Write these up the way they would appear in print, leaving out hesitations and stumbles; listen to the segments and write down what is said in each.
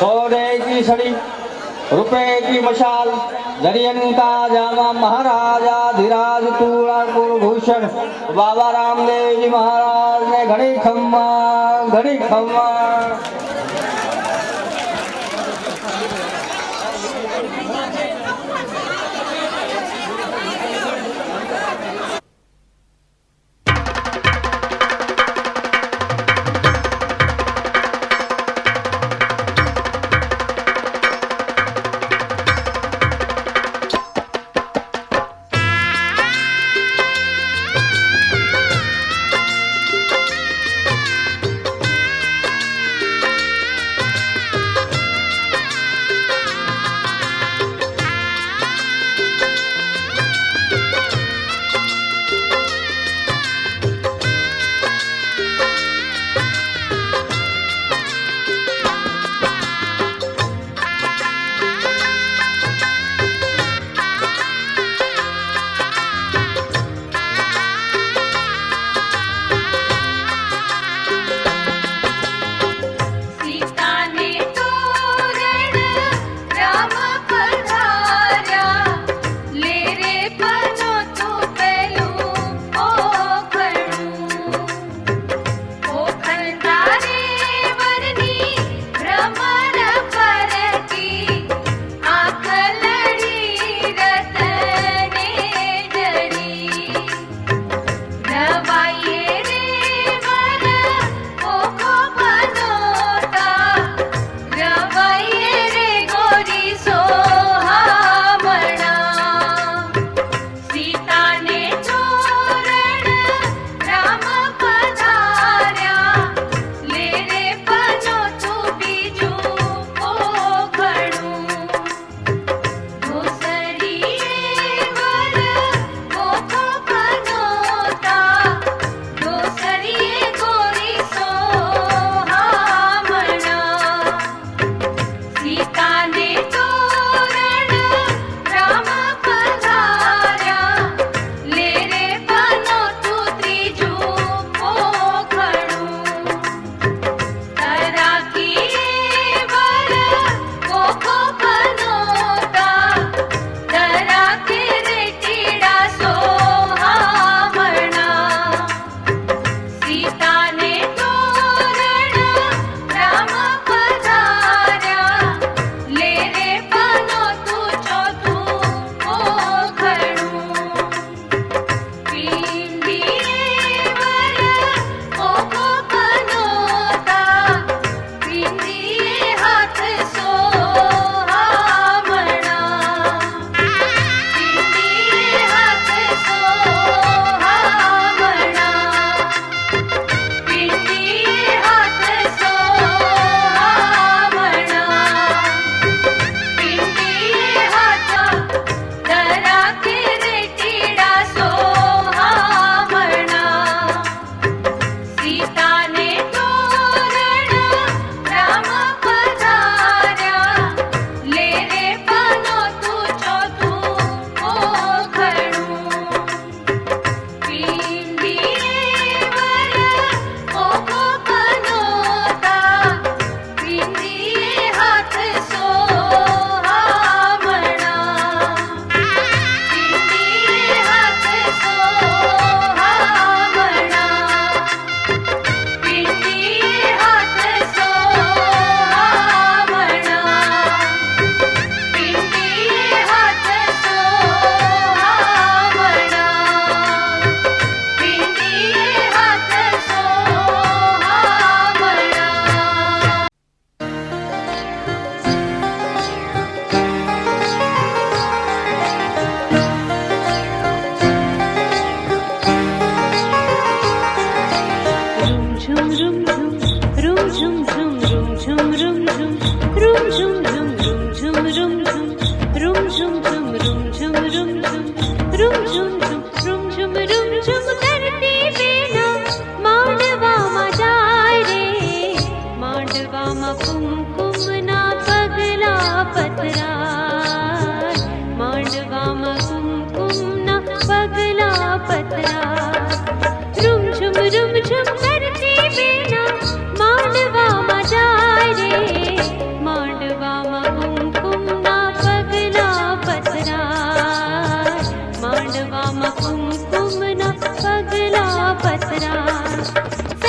सोने की छड़ी रुपए की मशाल दरियन का जामा महाराजा धीराज तूड़ा कुलभूषण बाबा रामदेव जी महाराज ने घड़ी खम्मा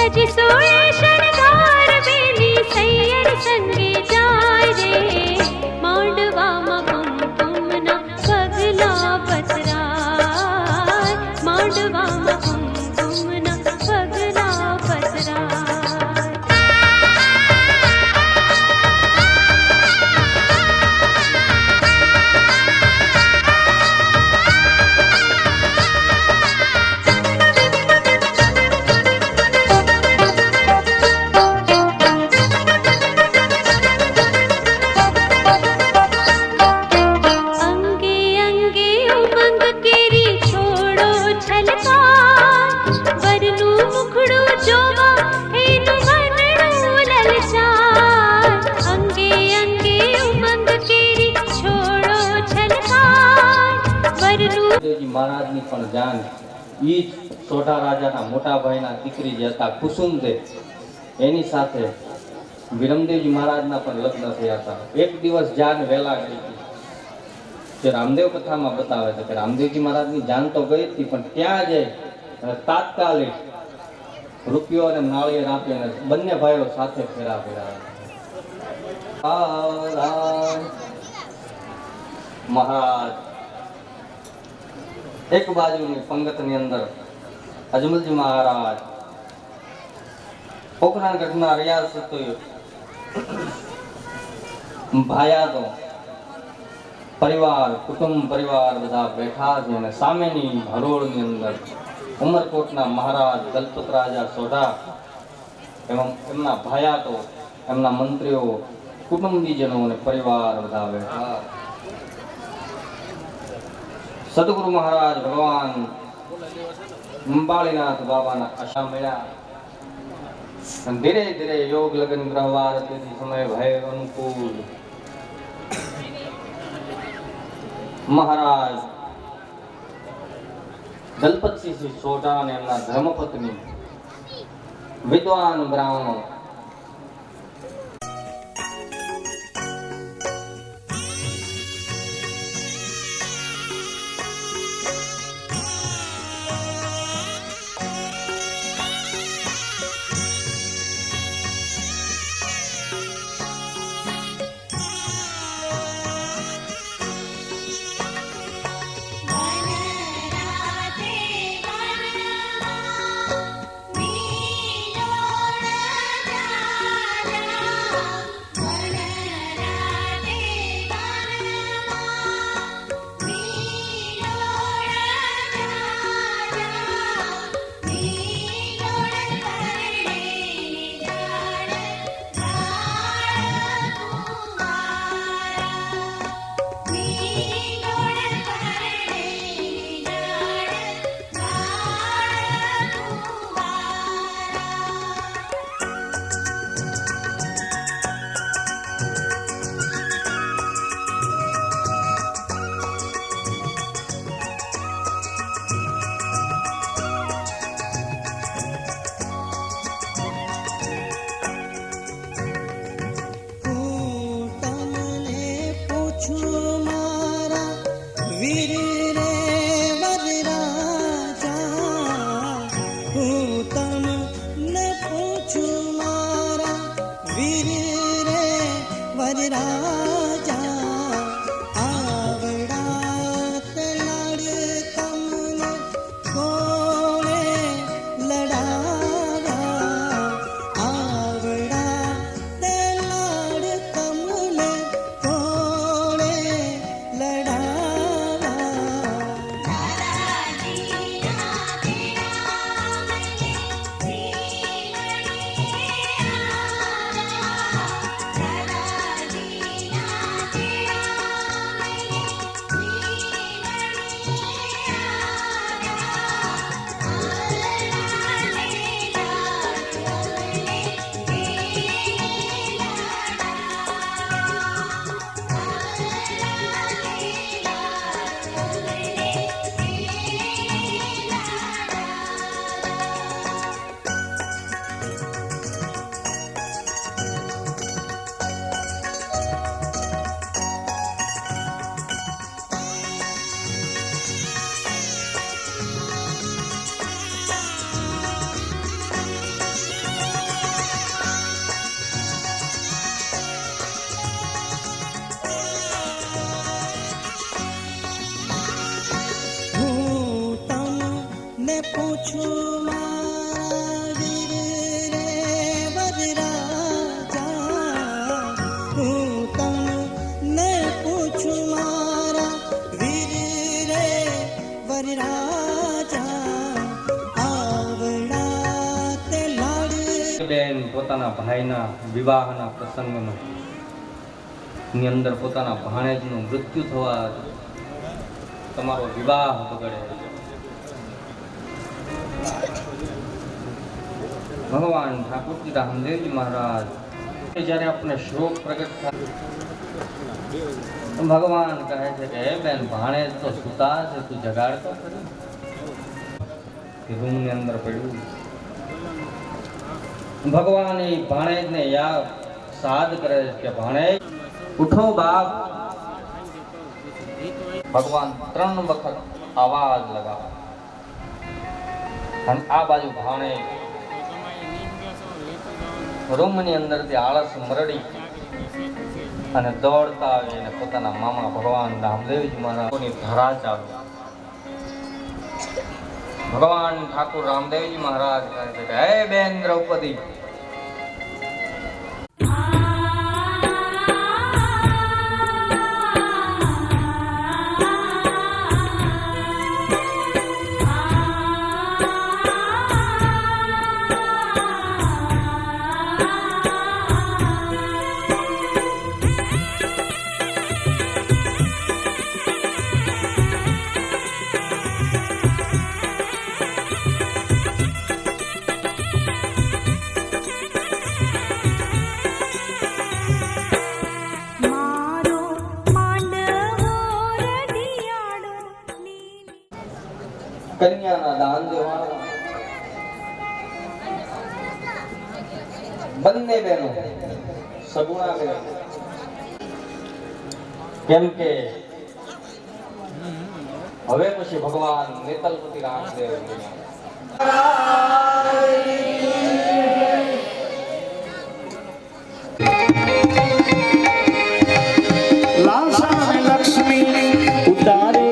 सज सोए शणगार बेली सैयर संगे जाय रे मांडवा कुमकुम ना पगला पतराय मांडवा कुमकुम ना पगला पतराय મહારાજની પણ જાન ઈ જ સોઢા રાજાના મોટા ભાઈના દીકરી જે હતા કુસુમદેવ એની સાથે વિરમદેવજી મહારાજના પણ લગ્ન થયા હતા. એક દિવસ જાન વહેલા ગઈ હતી જે રામદેવ કથામાં બતાવે છે કે રામદેવજી મહારાજની જાન તો ગઈ હતી પણ ત્યાં જઈ તાત્કાલિક રૂપિયો અને નાળિયેર આપીને બંને ભાઈઓ સાથે ફેરા ફેરા મહારાજ એક બાજુની પંગતની અંદર અજમલજી મહારાજ પોખરાણગઢના રિયાઝ હતો ભાયાતો પરિવાર કુટુંબ પરિવાર બધા બેઠા છે અને સામેની હરોળની અંદર ઉમરકોટના મહારાજ દલપત રાજા સોઢા એમના ભાયાતો એમના મંત્રીઓ કુટુંબીજનો અને પરિવાર બધા બેઠા. સદગુરુ મહારાજ ભગવાન અંબાળીનાથ બાબાના આશા મળ્યા. ધીરે ધીરે યોગ લગ્ન ગ્રહવાર તેથી સમય ભય અનુકૂળ મહારાજ દલપતસિંહ સોઢા અને એમના ધર્મપત્ની વિદ્વાન બ્રાહ્મણો રાધે બેન પોતાના ભાઈના વિવાહના પ્રસંગનો ની અંદર પોતાના ભાણેજનું મૃત્યુ થવા તમારો વિવાહ બગડે, ભગવાન ઠાકોરજી રામદેવજી મહારાજ જ્યારે આપણે શ્લોક પ્રગટ થાય, ભગવાન કહે છે કે હે બેન, ભાણેજ તો સુતા છે, તું જગાડતો રૂમ ની અંદર પડ્યું. ભગવાન એ ભાણેજને યાદ સાદ કરે છે કે ભાણેજ ઉઠો બાપ. ભગવાન 3 વખત અવાજ લગાવે અને આ બાજુ ભાણેજ રૂમ ની અંદરથી આળસ મરડી અને દોડતા આવી અને પોતાના મામા ભગવાન રામદેવજી મહારાજની ધરા ચાલુ. ભગવાન ઠાકુર રામદેવજી મહારાજ કહે છે કે હે બેન દ્રૌપદી, કન્યાના દાન દેવાના બંને બહેનો સગુણા બેન, કેમ કે હવે પછી ભગવાન નેતલપતિ રામદેવ લક્ષ્મી ઉતારે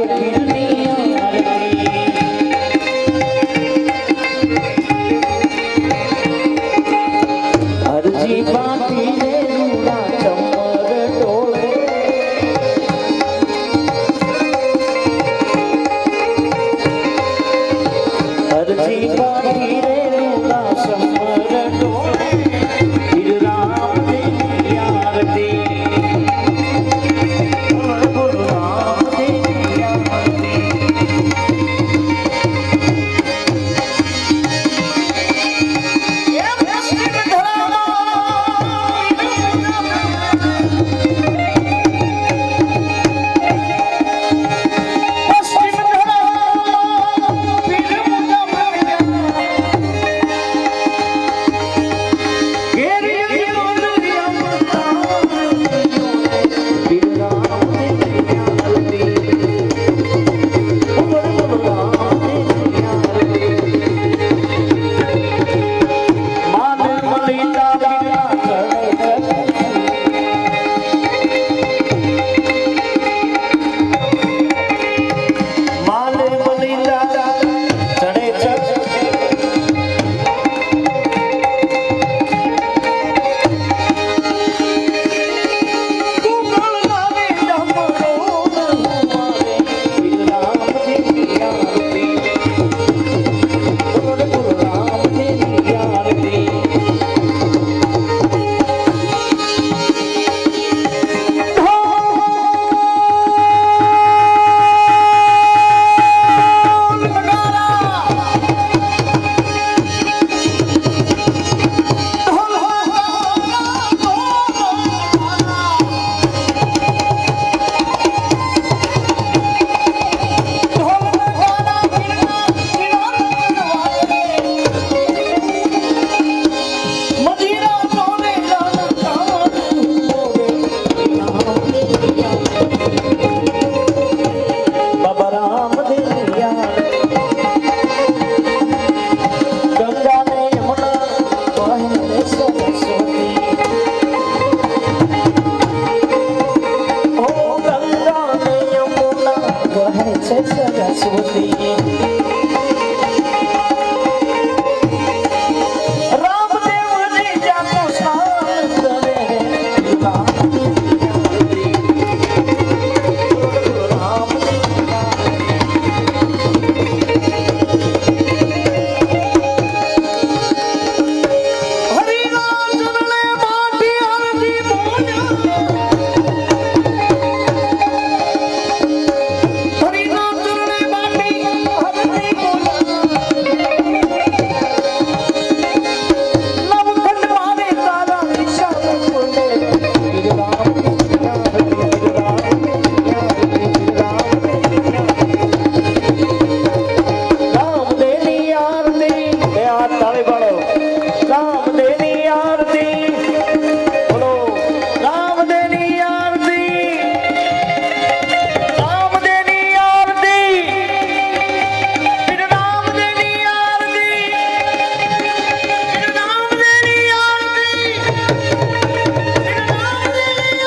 તાળી પાડો. રામદેવની આરતી બોલો, રામદેવની આરતી, રામદેવની આરતી, શ્રી રામદેવની આરતી, શ્રી રામદેવની આરતી, શ્રી રામદેવની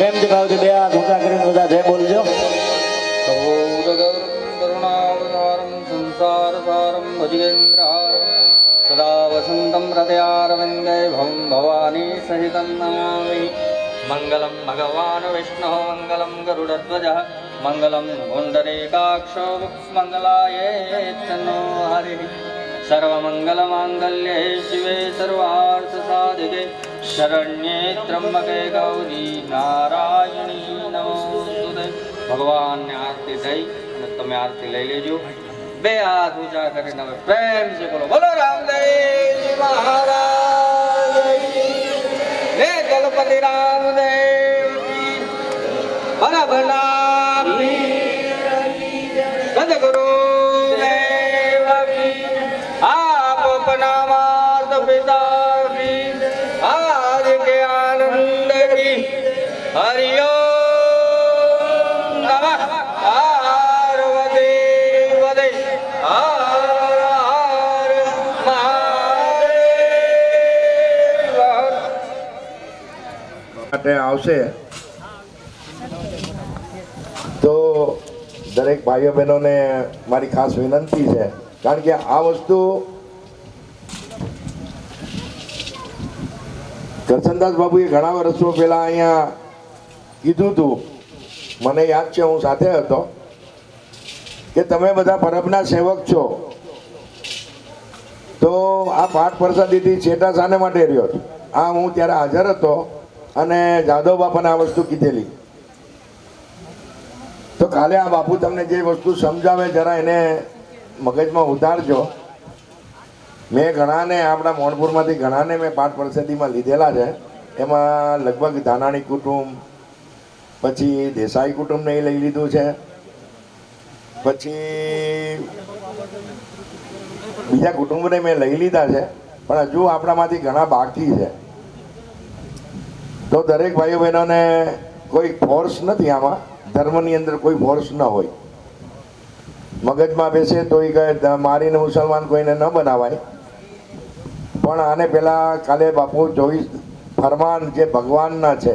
પ્રેમથી ભાવથી બે હાથ ઊંચા કરીને બધા જય બોલજો. કરુણાવતારમ સંસારસારમ ભજેન્દ્રહારમ સદા વસંતમ હૃદયારવિંદે ભવં ભવાની સહિતં નમામિ. મંગલમ ભગવાન વિષ્ણુ મંગલમ ગરુડધ્વજ મંગલમ પુંડરીકાક્ષો મંગલાયેતનો હરિ. સર્વમંગલમાંગલ્યે શિવે સર્વાર્થસાધિકે શરણ્યે ત્રંબકે ગૌરી નારાયણી નમોસ્તુતે. ભગવાનને આરતી થઈ અને તમે આરતી લઈ લેજો. બે હાથ ઊંચા કરીને હવે પ્રેમ છે બોલો, બોલો રામદેવજી મહારાજ કી જય. ગણપતિ રામદેવ કી પરભના સદગુરુ દેવ કી. આપ પનામાત પિતા કી આજ કે આનંદ કી. હરિઓમ નમઃ પાર્વતી વદે હર હર મહાદેવ. માટે આવશે તો દરેક ભાઈઓ બહેનોને મારી ખાસ વિનંતી છે, કારણ કે આ વસ્તુ કરશનદાસ બાબુએ ઘણા વર્ષો પહેલા અહીંયા કીધું હતું, મને યાદ છે, હું સાથે હતો, કે તમે બધા પરબના સેવક છો તો આ પાઠ પ્રસાદીથી છેટા શાને માટે રહ્યો છો. આ હું ત્યારે હાજર હતો અને જાદવ બાપાને આ વસ્તુ કીધેલી. તો કાલે આ બાપુ તમને જે વસ્તુ સમજાવે જરા એને મગજમાં ઉતારજો. મેં ઘણાને આપણા મોણપુરમાંથી ઘણાને મેં પાઠ પ્રસાદીમાં લીધેલા છે. એમાં લગભગ ધાનાણી કુટુંબ, પછી દેસાઈ કુટુંબને એ લઈ લીધું છે, પછી બીજા કુટુંબને મેં લઈ લીધા છે, પણ હજુ આપણામાંથી ઘણા બાકી છે. તો દરેક ભાઈઓ બહેનોને કોઈ ફોર્સ નથી આમાં, ધર્મની અંદર કોઈ ફોર્સ ન હોય. મગજમાં બેસે તો એ કહે મારીને મુસલમાન કોઈને ન બનાવાય. પણ આને પહેલાં કાલે બાપુ 24 ફરમાન જે ભગવાનના છે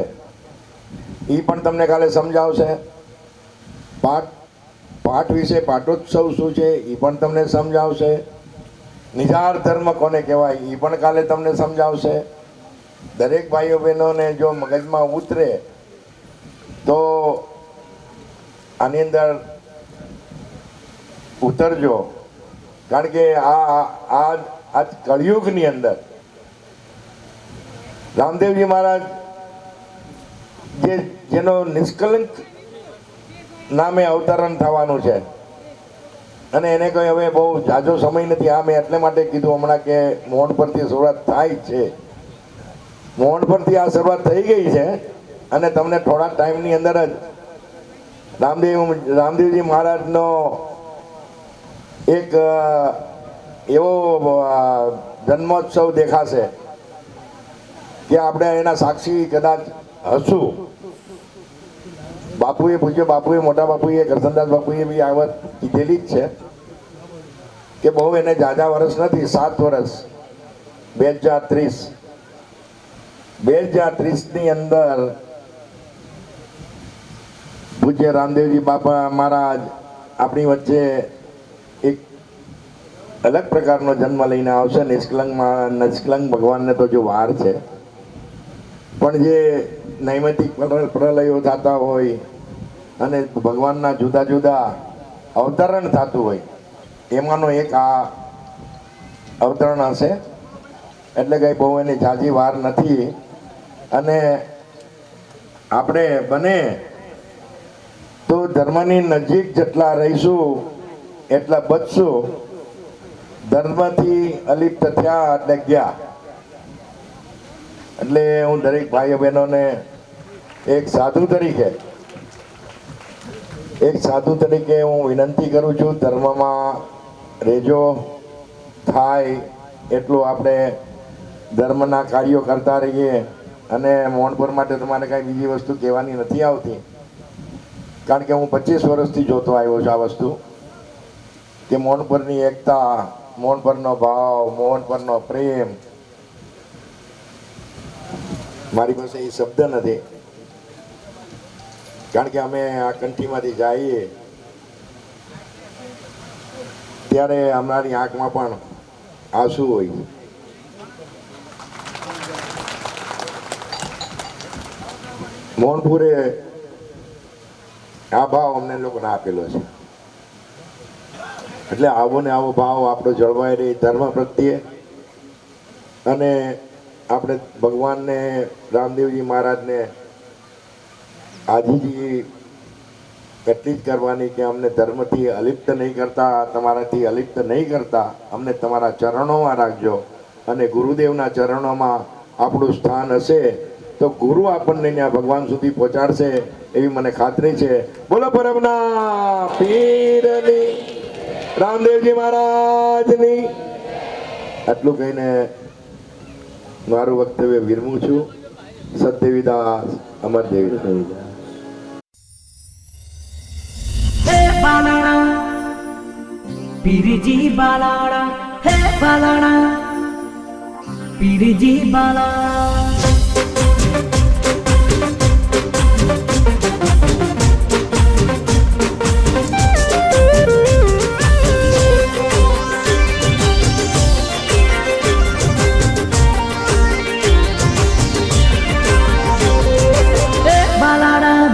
એ પણ તમને કાલે સમજાવશે. પાઠ વિશે પાઠોત્સવ શું છે એ પણ તમને સમજાવશે. નિજાર ધર્મ કોને કહેવાય એ પણ કાલે તમને સમજાવશે. દરેક ભાઈઓ બહેનોને જો મગજમાં ઉતરે તો આની અંદર ઉતરજો, કારણ કે આ કળિયુગની અંદર રામદેવજી મહારાજ જેનો નિષ્કલંક નામે અવતરણ થવાનું છે, અને એને કોઈ હવે બહુ ઝાઝો સમય નથી. આ મેં એટલે માટે કીધું હમણાં કે મોહન પરથી શરૂઆત થાય છે. મોહન પરથી આ શરૂઆત થઈ ગઈ છે અને તમને થોડા ટાઈમની અંદર જ રામદેવજી મહારાજનો એક એવો જન્મોત્સવ દેખાશે કે આપણે એના સાક્ષી કદાચ હશું. બાપુએ પૂછ્યું, બાપુએ મોટા બાપુએ કરશનદાસ બાપુએ બી આ વાત કીધેલી જ છે કે બહુ એને ઝાઝા વર્ષ નથી, 7 વર્ષ. 2030ની અંદર પૂજ્ય રામદેવજી બાપા મહારાજ આપણી વચ્ચે એક અલગ પ્રકારનો જન્મ લઈને આવશે. નિષ્કલંક ભગવાનને તો જો વાર છે, પણ જે નૈમિતિક પ્રલયો થતા હોય અને ભગવાનના જુદા જુદા અવતરણ થતું હોય એમાંનો એક આ અવતરણ હશે, એટલે કંઈ બહુ એની ઝાઝી વાર નથી. અને આપણે બને તો ધર્મની નજીક જેટલા રહીશું એટલા બચશું. ધર્મથી અલિપ્ત થયા એટલે ગયા. એટલે હું દરેક ભાઈઓ બહેનોને એક સાધુ તરીકે હું વિનંતી કરું છું, ધર્મમાં રહેજો. થાય એટલું આપણે ધર્મના કાર્યો કરતા રહીએ. અને મોહનપુર માટે તમારે કાંઈ બીજી વસ્તુ કહેવાની નથી આવતી, કારણ કે હું 25 વર્ષથી જોતો આવ્યો છું આ વસ્તુ, કે મોહનપુરની એકતા, મોહનપુરનો ભાવ, મોહનપુરનો પ્રેમ. મારી પાસે એ શબ્દ નથી, કારણ કે અમે આ કંઠીમાંથી જઈએ ત્યારે અમારી આંખમાં પણ આંસુ હોય. મોહનપુરે આ ભાવ અમને લોકોને આપેલો છે. એટલે આવો ને આવો ભાવ આપણો જળવાઈ રહે ધર્મ પ્રત્યે. અને આપણે ભગવાનને, રામદેવજી મહારાજને આજીજી એટલી જ કરવાની કે અમને ધર્મથી અલિપ્ત નહીં કરતા, તમારાથી અલિપ્ત નહીં કરતા, અમને તમારા ચરણોમાં રાખજો. અને ગુરુદેવના ચરણોમાં આપણું સ્થાન હશે તો ગુરુ આપણને ત્યાં ભગવાન સુધી પહોંચાડશે એવી મને ખાતરી છે. બોલો પરમના પીરની, રામદેવજી મહારાજની. આટલું કહીને મારું વક્તવ્ય વિરમું છું. સતદેવીદાસ, અમરદેવી. હે બાલાણા પીરજી બાલાણા, હે બાલાણા પીરજી બાલાણા.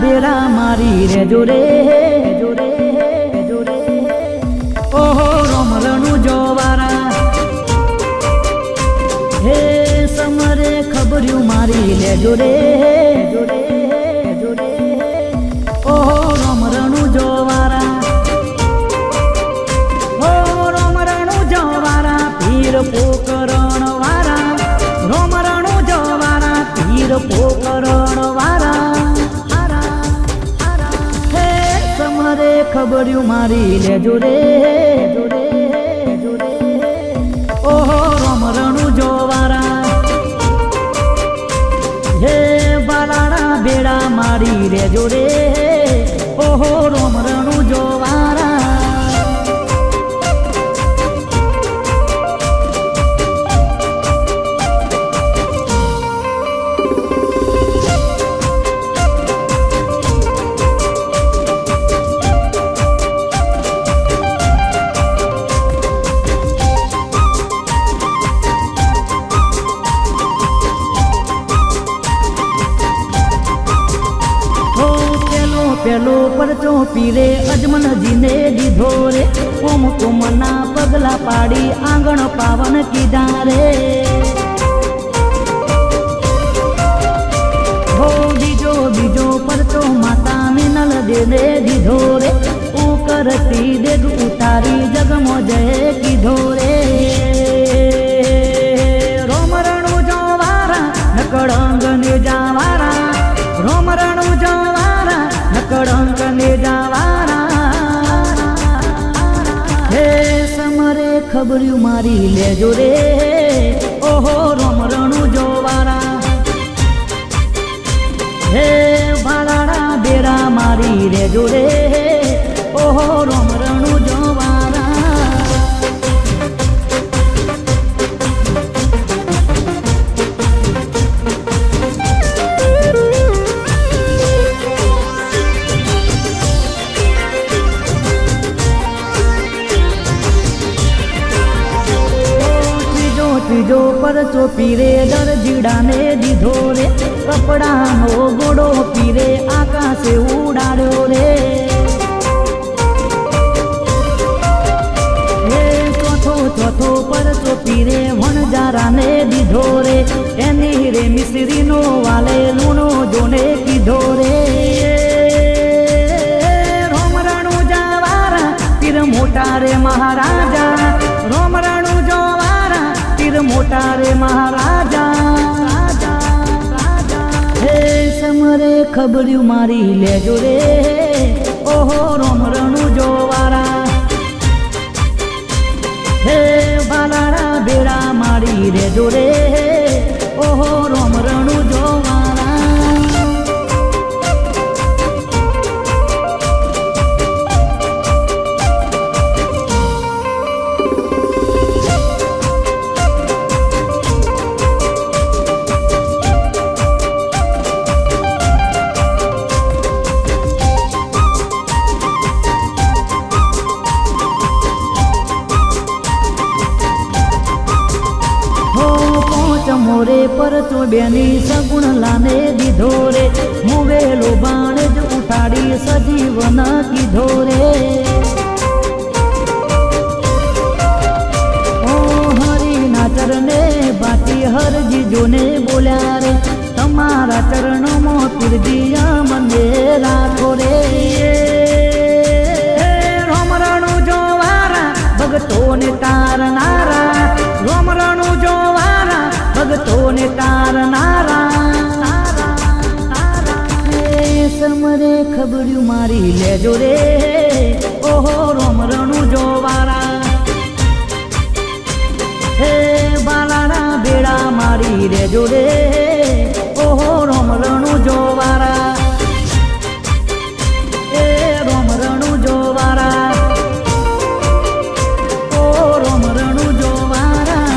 બેડા મારી રે જોરે જોરે જોરે, ઓહો રમરણું જોવારા. હે સમરે ખબર્યું મારી લે જોરે જોરે જોરે, ઓહો રમરણું જોવારા. હો રમરણું જોવારા, પીર પોકરણ વારા. રમરણું જોવારા, પીર પોકરણ વારા. સમરે ખબર્યું મારી લે જોરે જોરે જોરે, ઓહો રમરણું જોવારા. હે બાલાણા બેડા મારી રે જોરે, ઓહો રમરણું જોવારા. પેલો પરચો પીરે અજમલજીને દીધો રે. ઓમ કોમના પગલા પાડી આંગણ પાવન કીધા રે. હો બીજો બીજો પરચો માતાને નલ દેને દીધો રે. કરતી દેગ ઉતારી જગમો જય કીધો રે. રોમરણું જોવારા નકળંગ ને જાવારા. રોમરણું જોવારા નકળંગ ને જાવારા. હે સમરે ખબર્યું મારી લેજો રે. ઓહો રોમરણું જોવારા. હે ભાલાડા બેરા મારી રેજો રે. ઓહો રોમરણું જોવારા. ત્રીજો પરચો પીરે દરજીડાને દીધો રે. કપડાનો ગોળો પીરે આકાશે ઉડાડ્યો રે. ચોથો પરચો પીરે વણજારાને દીધો રે એની રે મિશ્રીનો વાલે લૂણો જોને કીધો રે રોમરાણુ જાવારા પીર મોટા રે મહારાજા રોમરાણુ જોવારા પીર મોટા રે મહારાજા હે સમરે ખબર્યું મારી લેજો રે ઓહો રોમરણુ જોવારા હે બાલાડા બેડા મારી રેજો રે ઓહો રોમરણુ જોવારા મોરે પરચો બેની સગુણ લાને દીધો રે મુવેલો બાણ જ ઉઠાડી સજીવન કીધો રે ઓ હરિના ચરણે બાકી હરજી જોને બોલ્યા રે તમારા ચરણોમાં પીરજી મને રાખો રે રોમરણુ જોવારા ભગતોને તારનારા રોમરણુ જોવારા ભગતોને તારનારા સમરે ખબર્યું મારી લેજો રે ઓહો રોમરણુ જોવારા હે બાલાડા બેડા મારી રેજો રે ઓહો રોમરણુ જોવારા એ રોમરણુ જોવારા ઓ રોમરણુ જોવારા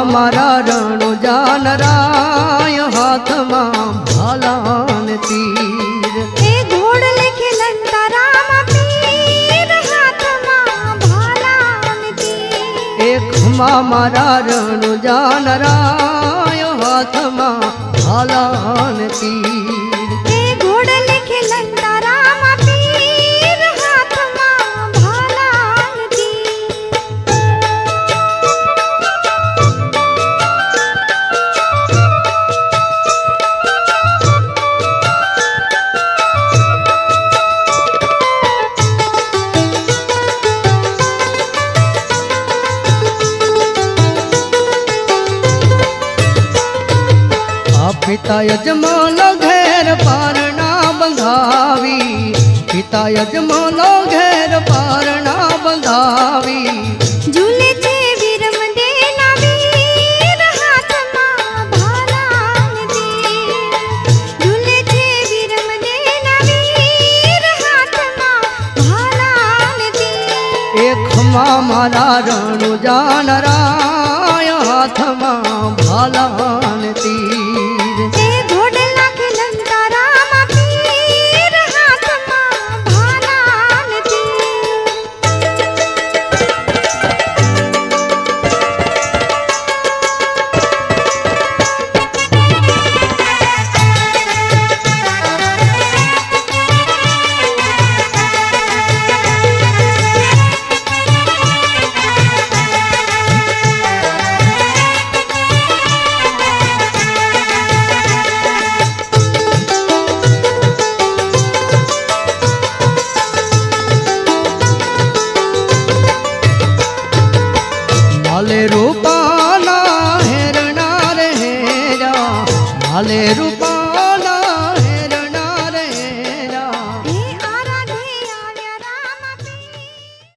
મારા રણુ જાનરાય હાથમાં ભાલાન તીર એ ઘોડ લેખે લંતરામ પીર હાથમાં ભાલાન તીર એકમાં મારા રણુ જાનરાય હાથમાં ભાલાન તીર એ ઘોડ લેખે લંતરામ પીર હાથમાં ભાલાન તીર પિતા યજમાન ઘેર પારણા બંધાવી પિતા યજમાન ઘેર પારણા બંધાવી ઝૂલે છે વિરમ દેના વીર હાથમાં ભાલાન તીર ઝૂલે છે વિરમ દેના વીર હાથમાં ભાલાન તીર એકમાં મારા રણુ જાનરાય હાથમાં ભાલાન તીર